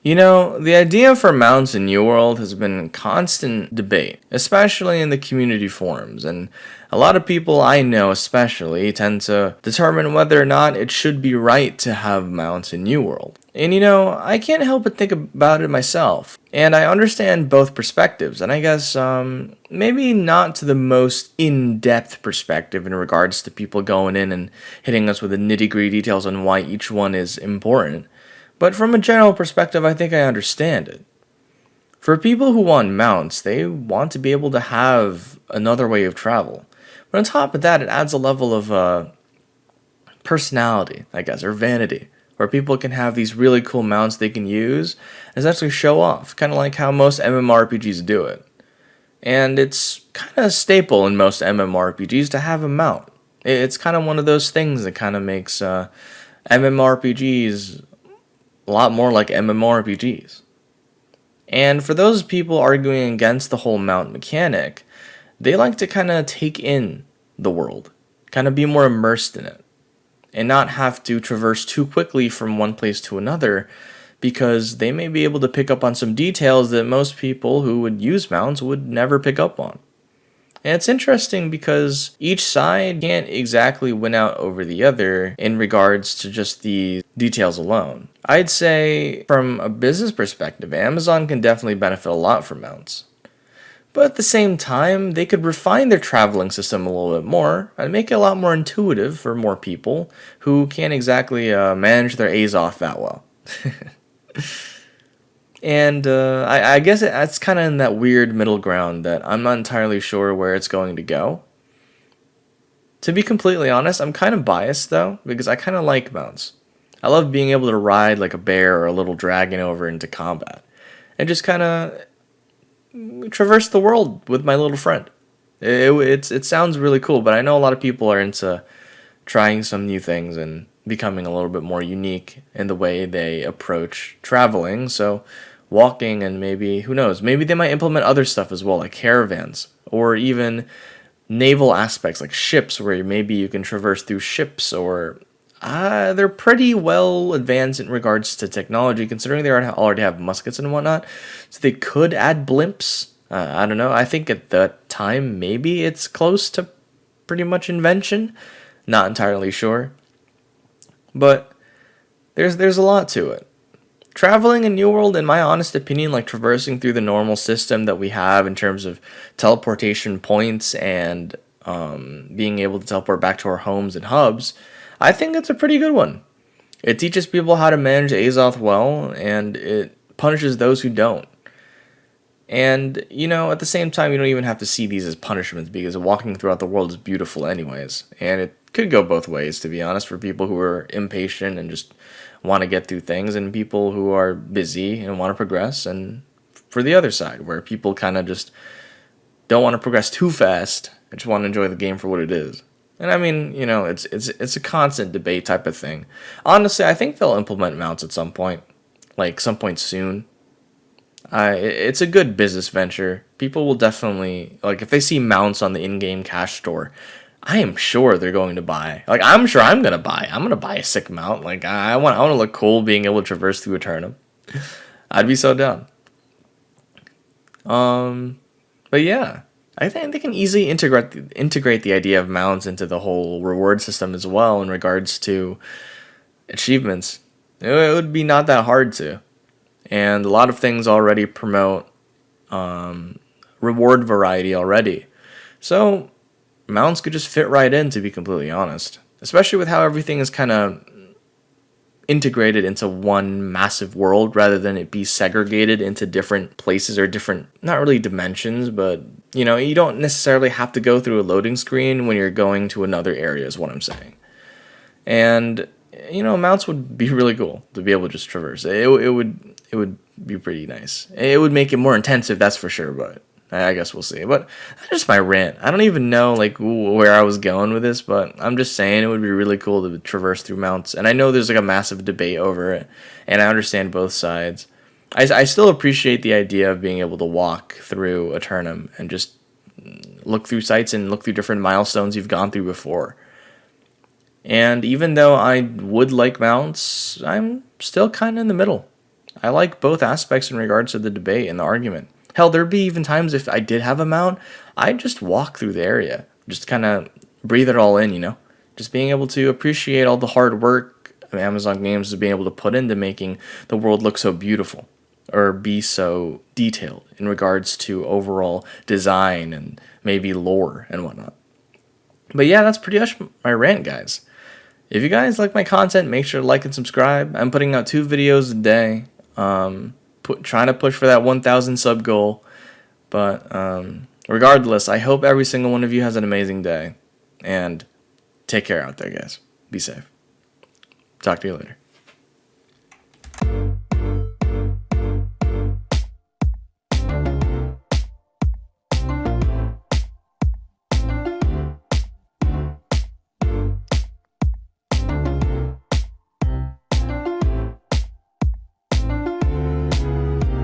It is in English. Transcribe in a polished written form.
The idea for mounts in New World has been in constant debate, especially in the community forums, and a lot of people I know especially tend to determine whether or not it should be right to have mounts in New World. And I can't help but think about it myself. And I understand both perspectives, and I guess maybe not to the most in-depth perspective in regards to people going in and hitting us with the nitty-gritty details on why each one is important. But from a general perspective, I think I understand it. For people who want mounts, they want to be able to have another way of travel. But on top of that, it adds a level of personality, I guess, or vanity, where people can have these really cool mounts they can use and actually show off, kind of like how most MMORPGs do it. And it's kind of a staple in most MMORPGs to have a mount. It's kind of one of those things that kind of makes MMORPGs a lot more like MMORPGs. And for those people arguing against the whole mount mechanic, they like to kind of take in the world, kind of be more immersed in it, and not have to traverse too quickly from one place to another because they may be able to pick up on some details that most people who would use mounts would never pick up on. And it's interesting because each side can't exactly win out over the other in regards to just the details alone. I'd say, from a business perspective, Amazon can definitely benefit a lot from mounts. But at the same time, they could refine their traveling system a little bit more and make it a lot more intuitive for more people who can't exactly manage their A's off that well. And I guess it's kind of in that weird middle ground that I'm not entirely sure where it's going to go. To be completely honest, I'm kind of biased though, because I kind of like mounts. I love being able to ride like a bear or a little dragon over into combat and just kind of traverse the world with my little friend. It sounds really cool, but I know a lot of people are into trying some new things and becoming a little bit more unique in the way they approach traveling. So walking and maybe, who knows, maybe they might implement other stuff as well, like caravans or even naval aspects like ships where maybe you can traverse through ships or they're pretty well advanced in regards to technology considering they already have muskets and whatnot. So they could add blimps. I don't know. I think at that time maybe it's close to pretty much invention. Not entirely sure. But there's a lot to it. Traveling in New World, in my honest opinion, like traversing through the normal system that we have in terms of teleportation points and being able to teleport back to our homes and hubs, I think it's a pretty good one. It teaches people how to manage Azoth well, and it punishes those who don't. And, at the same time, you don't even have to see these as punishments because walking throughout the world is beautiful anyways. And it could go both ways, to be honest, for people who are impatient and just want to get through things, and people who are busy and want to progress, and for the other side, where people kind of just don't want to progress too fast and just want to enjoy the game for what it is. And I mean, it's a constant debate type of thing. Honestly, I think they'll implement mounts at some point, like some point soon. It's a good business venture. People will definitely, like, if they see mounts on the in-game cash store, I am sure they're going to buy. Like, I'm sure I'm gonna buy. I'm gonna buy a sick mount. Like, I want to look cool being able to traverse through a turnip. I'd be so down. But yeah, I think they can easily integrate the idea of mounts into the whole reward system as well in regards to achievements. It would be not that hard to. And a lot of things already promote reward variety already. So mounts could just fit right in, to be completely honest. Especially with how everything is kind of integrated into one massive world rather than it be segregated into different places or different, not really dimensions, but you don't necessarily have to go through a loading screen when you're going to another area is what I'm saying. And mounts would be really cool to be able to just traverse. It would be pretty nice. It would make it more intensive, that's for sure, but I guess we'll see. But that's just my rant. I don't even know where I was going with this, but I'm just saying it would be really cool to traverse through mounts. And I know there's like a massive debate over it, and I understand both sides. I still appreciate the idea of being able to walk through a turnip and just look through sites and look through different milestones you've gone through before. And even though I would like mounts, I'm still kind of in the middle. I like both aspects in regards to the debate and the argument. Hell, there'd be even times if I did have a mount, I'd just walk through the area, just kind of breathe it all in, you know? Just being able to appreciate all the hard work Amazon Games is being able to put into making the world look so beautiful or be so detailed in regards to overall design and maybe lore and whatnot. But yeah, that's pretty much my rant, guys. If you guys like my content, make sure to like and subscribe. I'm putting out 2 videos a day. Trying to push for that 1,000 sub goal. But regardless, I hope every single one of you has an amazing day. And take care out there, guys. Be safe. Talk to you later.